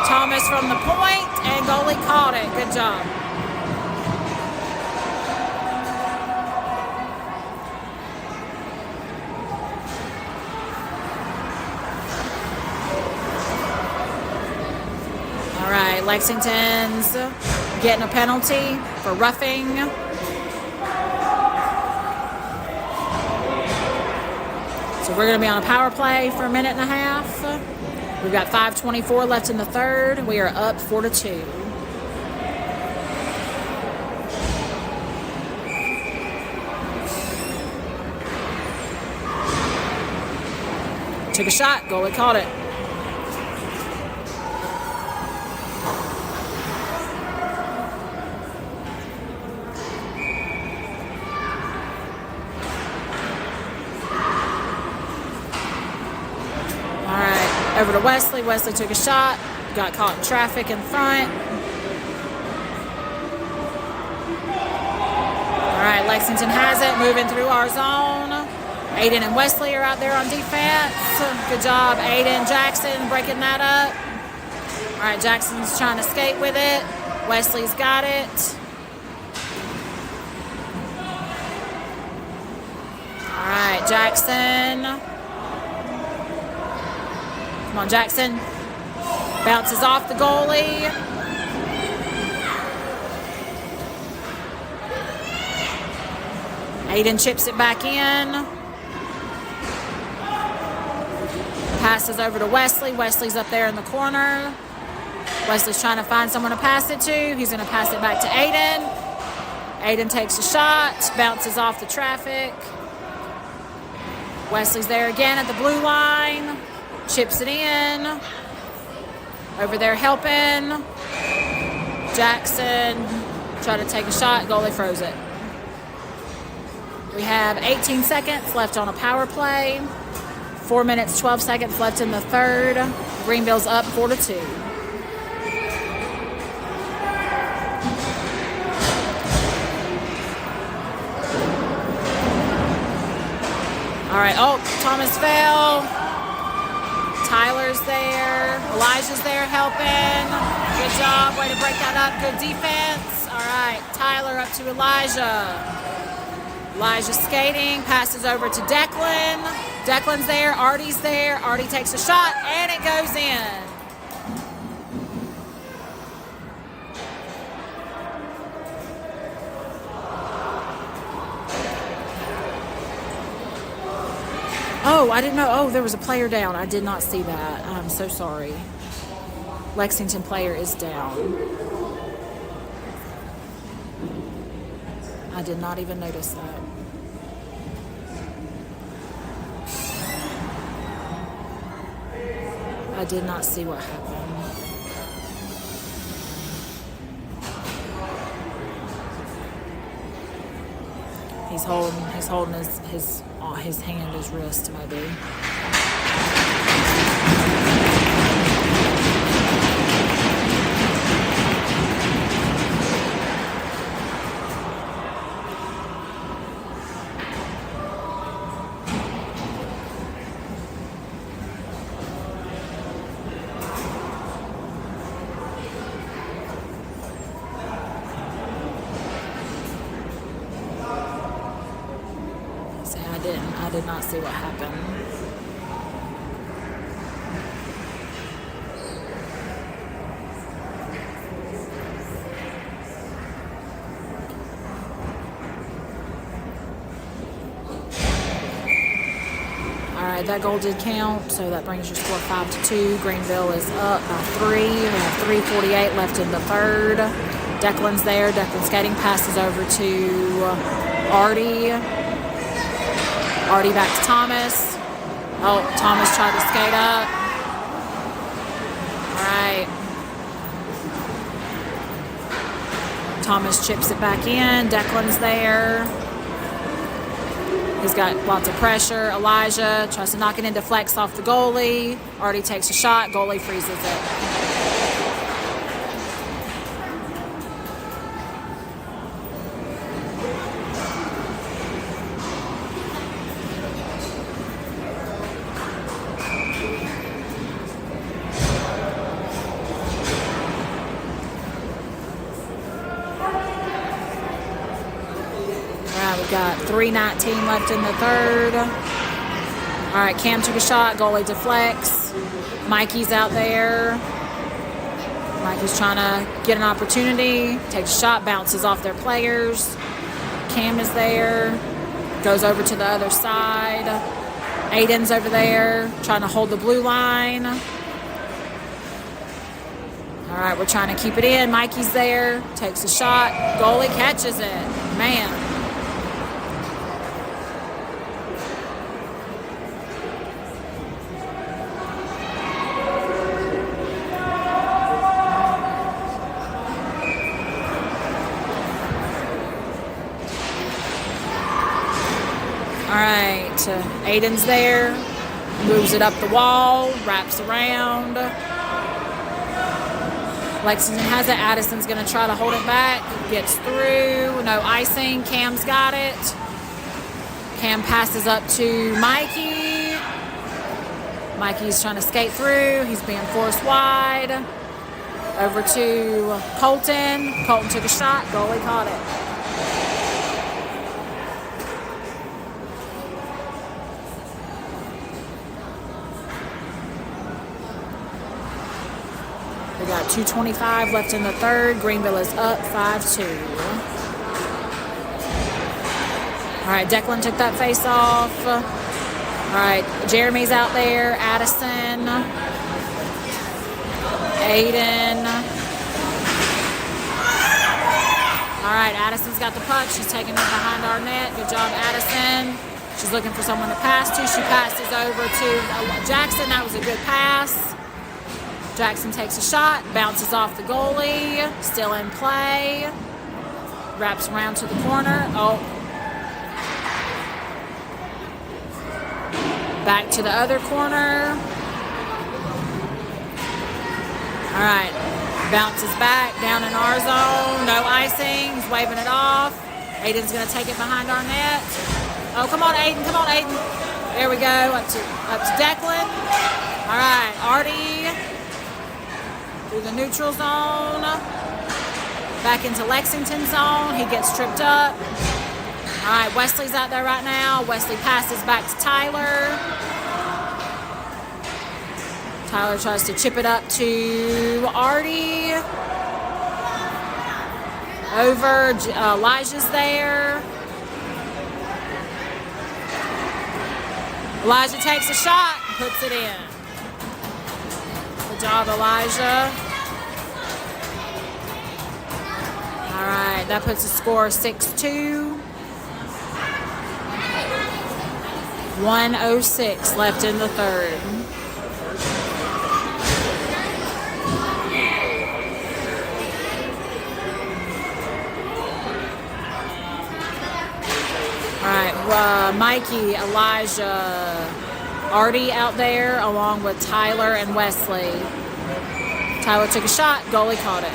Thomas from the point, and goalie caught it. Good job. All right, Lexington's getting a penalty for roughing. So we're going to be on a power play for a minute and a half. We've got 5:24 left in the third. We are up 4-2. Took a shot. Goalie caught it. Over to Wesley. Wesley took a shot. Got caught in traffic in front. All right, Lexington has it. Moving through our zone. Aiden and Wesley are out there on defense. Good job, Aiden. Jackson breaking that up. All right, Jackson's trying to skate with it. Wesley's got it. All right, Jackson. Come on, Jackson. Bounces off the goalie. Aiden chips it back in. Passes over to Wesley. Wesley's up there in the corner. Wesley's trying to find someone to pass it to. He's going to pass it back to Aiden. Aiden takes a shot. Bounces off the traffic. Wesley's there again at the blue line. Chips it in. Over there helping. Jackson tried to take a shot. Goalie froze it. We have 18 seconds left on a power play. 4 minutes, 12 seconds left in the third. Greenville's up 4-2. All right. Oh, Thomas fell. Tyler's there. Elijah's there helping. Good job. Way to break that up. Good defense. All right. Tyler up to Elijah. Elijah's skating. Passes over to Declan. Declan's there. Artie's there. Artie takes a shot, and it goes in. Oh, I didn't know. Oh, there was a player down. I did not see that. I'm so sorry. Lexington player is down. I did not even notice that. I did not see what happened. He's holding his hand, his wrist, maybe. didn't. I did not see what happened. All right, that goal did count, so that brings your score 5-2. Greenville is up by 3. We have 3:48 left in the third. Declan's there. Declan skating, passes over to Artie. Artie back to Thomas. Oh, Thomas tried to skate up. All right. Thomas chips it back in. Declan's there. He's got lots of pressure. Elijah tries to knock it in, deflects off the goalie. Artie takes a shot. Goalie freezes it. We've got 3:19 left in the third. All right, Cam took a shot. Goalie deflects. Mikey's out there. Mikey's trying to get an opportunity. Takes a shot, bounces off their players. Cam is there. Goes over to the other side. Aiden's over there trying to hold the blue line. All right, we're trying to keep it in. Mikey's there. Takes a shot. Goalie catches it. Man. All right, Aiden's there, moves it up the wall, wraps around. Lexington has it. Addison's going to try to hold it back. Gets through. No icing. Cam's got it. Cam passes up to Mikey. Mikey's trying to skate through. He's being forced wide. Over to Colton. Colton took a shot. Goalie caught it. We got 2:25 left in the third. Greenville is up 5-2. All right, Declan took that face off. All right, Jeremy's out there. Addison. Aiden. All right, Addison's got the puck. She's taking it behind our net. Good job, Addison. She's looking for someone to pass to. She passes over to Jackson. That was a good pass. Jackson takes a shot, bounces off the goalie, still in play, wraps around to the corner. Oh. Back to the other corner. All right, bounces back, down in our zone, no icing, he's waving it off. Aiden's gonna take it behind our net. Oh, come on, Aiden, come on, Aiden. There we go, up to Declan. All right, Artie. Through the neutral zone, back into Lexington zone. He gets tripped up. All right, Wesley's out there right now. Wesley passes back to Tyler. Tyler tries to chip it up to Artie. Over, Elijah's there. Elijah takes a shot and puts it in. Good job, Elijah. All right, that puts the score 6-2. 1:06 left in the third. All right, Mikey, Elijah, Artie out there along with Tyler and Wesley. Tyler took a shot, goalie caught it.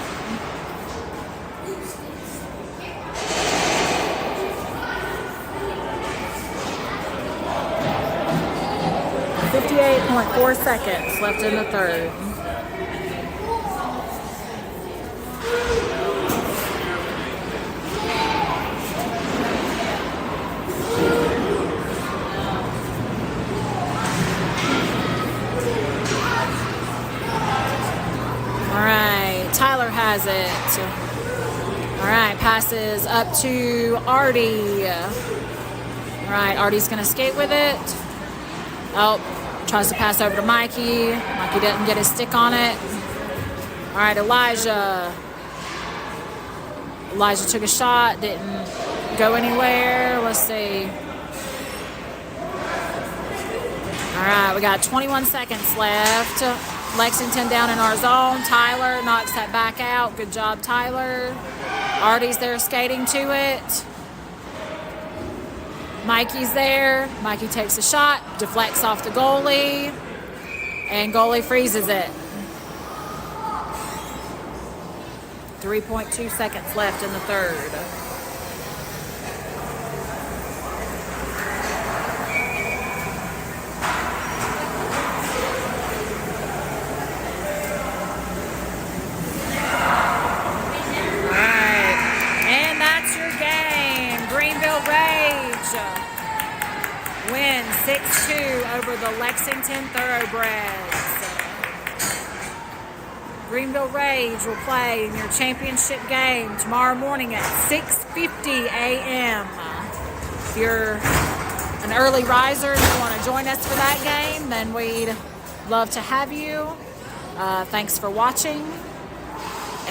.4 seconds left in the third. passes up to Artie. All right, Artie's going to skate with it. Oh, tries to pass over to Mikey. Mikey didn't get his stick on it. All right, Elijah. Elijah took a shot, didn't go anywhere. Let's see. All right, we got 21 seconds left. Lexington down in our zone. Tyler knocks that back out. Good job, Tyler. Artie's there skating to it. Mikey's there. Mikey takes a shot, deflects off the goalie, and goalie freezes it. 3.2 seconds left in the third. Greenville Rage wins 6-2 over the Lexington Thoroughbreds. Greenville Rage will play in your championship game tomorrow morning at 6:50 a.m. If you're an early riser and you want to join us for that game, then we'd love to have you. Thanks for watching.